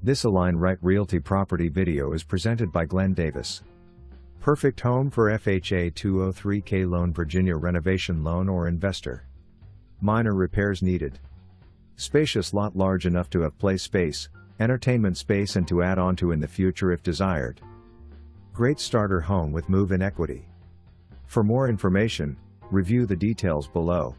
This Align Right Realty property video is presented by Glenn Davis. Perfect home for FHA 203K loan, Virginia renovation loan or investor. Minor repairs needed. Spacious lot, large enough to have play space, entertainment space and to add on to in the future if desired. Great starter home with move-in equity. For more information, review the details below.